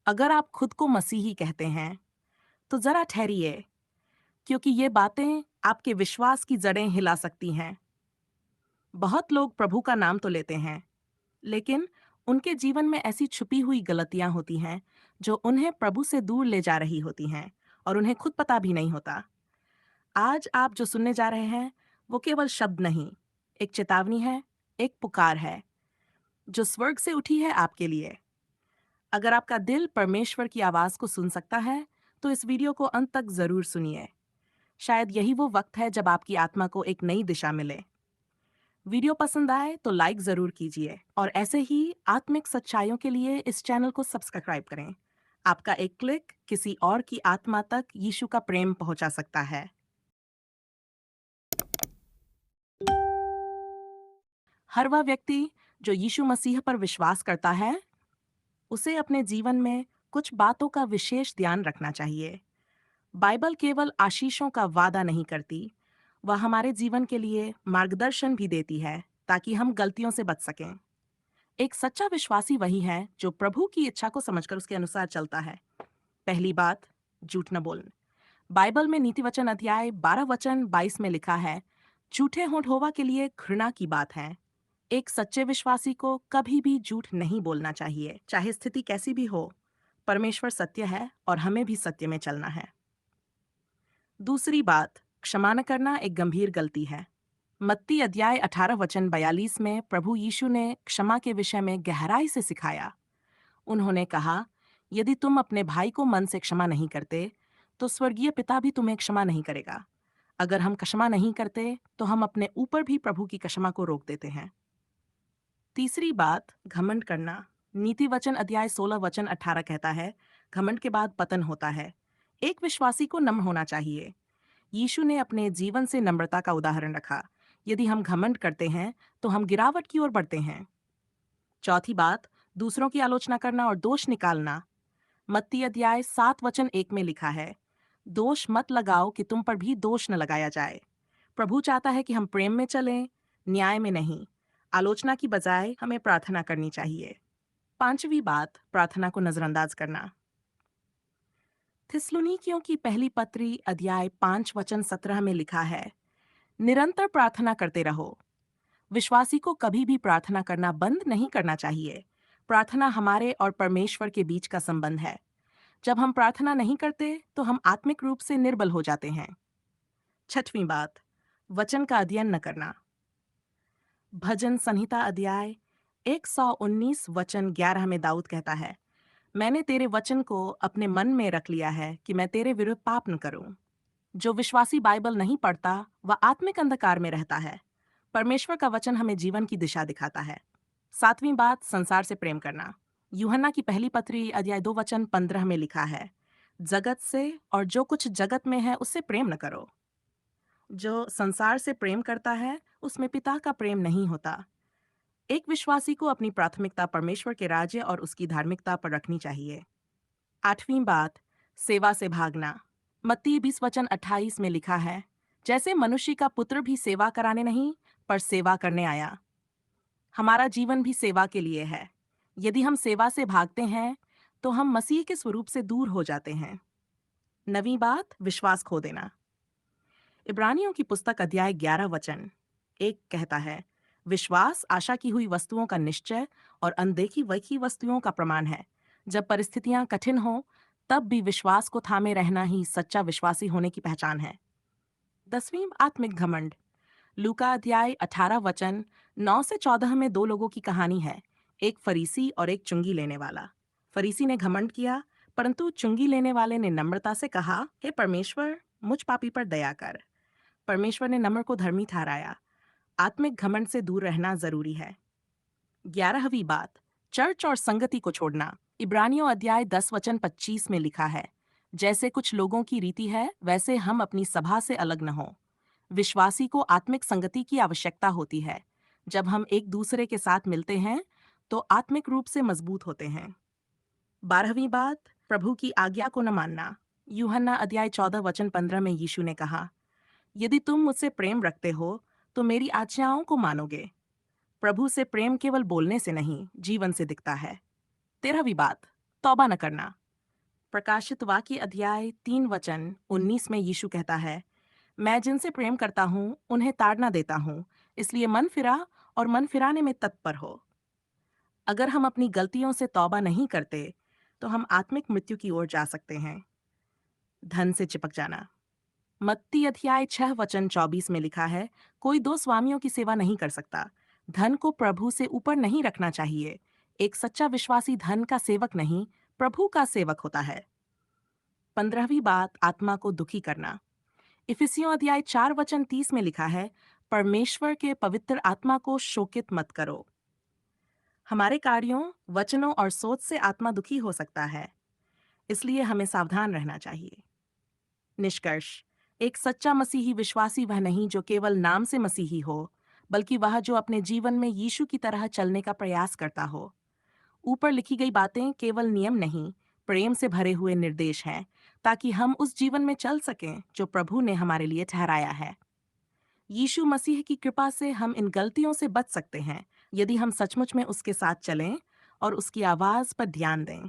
अगर आप खुद को मसीही कहते हैं, तो जरा ठहरिए, क्योंकि ये बातें आपके विश्वास की जड़ें हिला सकती हैं। बहुत लोग प्रभु का नाम तो लेते हैं, लेकिन उनके जीवन में ऐसी छुपी हुई गलतियां होती हैं जो उन्हें प्रभु से दूर ले जा रही होती हैं और उन्हें खुद पता भी नहीं होता। आज आप जो सुनने जा रहे हैं, वो केवल शब्द नहीं, एक चेतावनी है, एक पुकार है, जो स्वर्ग से उठी है आपके लिए। अगर आपका दिल परमेश्वर की आवाज को सुन सकता है, तो इस वीडियो को अंत तक जरूर सुनिए। शायद यही वो वक्त है जब आपकी आत्मा को एक नई दिशा मिले। वीडियो पसंद आए तो लाइक जरूर कीजिए और ऐसे ही आत्मिक सच्चाइयों के लिए इस चैनल को सब्सक्राइब करें। आपका एक क्लिक किसी और की आत्मा तक यीशु का प्रेम पहुंचा सकता है। हर वह व्यक्ति जो यीशु मसीह पर विश्वास करता है, उसे अपने जीवन में कुछ बातों का विशेष ध्यान रखना चाहिए। बाइबल केवल आशीषों का वादा नहीं करती, वह हमारे जीवन के लिए मार्गदर्शन भी देती है ताकि हम गलतियों से बच सकें। एक सच्चा विश्वासी वही है जो प्रभु की इच्छा को समझकर उसके अनुसार चलता है। पहली बात, झूठ न बोलना। बाइबल में नीति वचन अध्याय 12 वचन 22 में लिखा है, झूठे होंठ यहोवा के लिए घृणा की बात है। एक सच्चे विश्वासी को कभी भी झूठ नहीं बोलना चाहिए, चाहे स्थिति कैसी भी हो। परमेश्वर सत्य है और हमें भी सत्य में चलना है। दूसरी बात, क्षमा न करना एक गंभीर गलती है। मत्ती अध्याय 18 वचन 42 में प्रभु यीशु ने क्षमा के विषय में गहराई से सिखाया। उन्होंने कहा, यदि तुम अपने भाई को मन से क्षमा नहीं करते, तो स्वर्गीय पिता भी तुम्हें क्षमा नहीं करेगा। अगर हम क्षमा नहीं करते, तो हम अपने ऊपर भी प्रभु की क्षमा को रोक देते हैं। तीसरी बात, घमंड करना। नीति वचन अध्याय 16 वचन 18 कहता है, घमंड के बाद पतन होता है। एक विश्वासी को नम्र होना चाहिए। यीशु ने अपने जीवन से नम्रता का उदाहरण रखा। यदि हम घमंड करते हैं, तो हम गिरावट की ओर बढ़ते हैं। चौथी बात, दूसरों की आलोचना करना और दोष निकालना। मत्ती अध्याय 7 वचन 1 में लिखा है, दोष मत लगाओ कि तुम पर भी दोष न लगाया जाए। प्रभु चाहता है कि हम प्रेम में चलें, न्याय में नहीं। आलोचना की बजाय हमें प्रार्थना करनी चाहिए। पांचवी बात, प्रार्थना को नजरअंदाज करना। थिस्सलुनीकियों की पहली पत्री अध्याय 5 वचन 17 में लिखा है, निरंतर प्रार्थना करते रहो। विश्वासी को कभी भी प्रार्थना करना बंद नहीं करना चाहिए। प्रार्थना हमारे और परमेश्वर के बीच का संबंध है। जब हम प्रार्थना नहीं करते, तो हम आत्मिक रूप से निर्बल हो जाते हैं। छठवीं बात, वचन का अध्ययन न करना। भजन संहिता अध्याय 119 वचन 11 में दाऊद कहता है, मैंने तेरे वचन को अपने मन में रख लिया है कि मैं तेरे विरुद्ध पाप न करूं। जो विश्वासी बाइबल नहीं पढ़ता, वह आत्मिक अंधकार में रहता है। परमेश्वर का वचन हमें जीवन की दिशा दिखाता है। सातवीं बात, संसार से प्रेम करना। यूहन्ना की पहली पत्री अध्याय 2 वचन 15 में लिखा है, जगत से और जो कुछ जगत में है उससे प्रेम न करो। जो संसार से प्रेम करता है, उसमें पिता का प्रेम नहीं होता। एक विश्वासी को अपनी प्राथमिकता परमेश्वर के राज्य और उसकी धार्मिकता पर रखनी चाहिए। आठवीं बात, सेवा से भागना। मत्ती 20 वचन 28 में लिखा है, जैसे मनुष्य का पुत्र भी सेवा कराने नहीं, पर सेवा करने आया। हमारा जीवन भी सेवा के लिए है। यदि हम सेवा से भागते हैं, तो हम मसीह के स्वरूप से दूर हो जाते हैं। नवीं बात, विश्वास खो देना। इब्रानियों की पुस्तक अध्याय 11 वचन 1 कहता है, विश्वास आशा की हुई वस्तुओं का निश्चय और अनदेखी वही वस्तुओं का प्रमाण है। जब परिस्थितियां कठिन हो, तब भी विश्वास को थामे रहना ही सच्चा विश्वासी होने की पहचान है। 10वीं, आत्मिक घमंड। लूका अध्याय 18 वचन 9 से 14 में दो लोगों की कहानी है, एक फरीसी और एक चुंगी लेने वाला। फरीसी ने घमंड किया, परंतु चुंगी लेने वाले ने नम्रता से कहा, हे परमेश्वर, मुझ पापी पर दया कर। परमेश्वर ने नम्र को धर्मी ठहराया। आत्मिक घमंड से दूर रहना जरूरी है। 11वीं बात, चर्च और संगति को छोड़ना। इब्रानियों अध्याय 10 वचन 25 में लिखा है, जैसे कुछ लोगों की रीति है, वैसे हम अपनी सभा से अलग न हो। विश्वासी को आत्मिक संगति की आवश्यकता होती है। जब हम एक दूसरे के साथ मिलते हैं, तो आत्मिक रूप से मजबूत होते हैं। 12वीं बात, प्रभु की आज्ञा को न मानना। यूहन्ना अध्याय 14 वचन 15 में यीशु ने कहा, यदि तुम मुझसे प्रेम रखते हो, तो मेरी आज्ञाओं को मानोगे। प्रभु से प्रेम केवल बोलने से नहीं, जीवन से दिखता है। 13वीं बात, तौबा न करना। प्रकाशित वाक्य अध्याय 3 वचन 19 में यीशु कहता है, मैं जिनसे प्रेम करता हूँ उन्हें ताड़ना देता हूँ, इसलिए मन फिरा और मन फिराने में तत्पर हो। अगर हम अपनी गलतियों से तौबा नहीं करते तो हम आत्मिक मृत्यु की ओर जा सकते हैं। धन से चिपक जाना। मत्ती अध्याय 6 वचन 24 में लिखा है, कोई दो स्वामियों की सेवा नहीं कर सकता। धन को प्रभु से ऊपर नहीं रखना चाहिए। एक सच्चा विश्वासी धन का सेवक नहीं, प्रभु का सेवक होता है। 15वीं बात, आत्मा को दुखी करना। इफिसियों अध्याय 4 वचन 30 में लिखा है, परमेश्वर के पवित्र आत्मा को शोकित मत करो। हमारे कार्यों, वचनों और सोच से आत्मा दुखी हो सकता है, इसलिए हमें सावधान रहना चाहिए। निष्कर्ष, एक सच्चा मसीही विश्वासी वह नहीं जो केवल नाम से मसीही हो, बल्कि वह जो अपने जीवन में यीशु की तरह चलने का प्रयास करता हो। ऊपर लिखी गई बातें केवल नियम नहीं, प्रेम से भरे हुए निर्देश हैं, ताकि हम उस जीवन में चल सकें जो प्रभु ने हमारे लिए ठहराया है। यीशु मसीह की कृपा से हम इन गलतियों से बच सकते हैं, यदि हम सचमुच में उसके साथ चलें और उसकी आवाज पर ध्यान दें।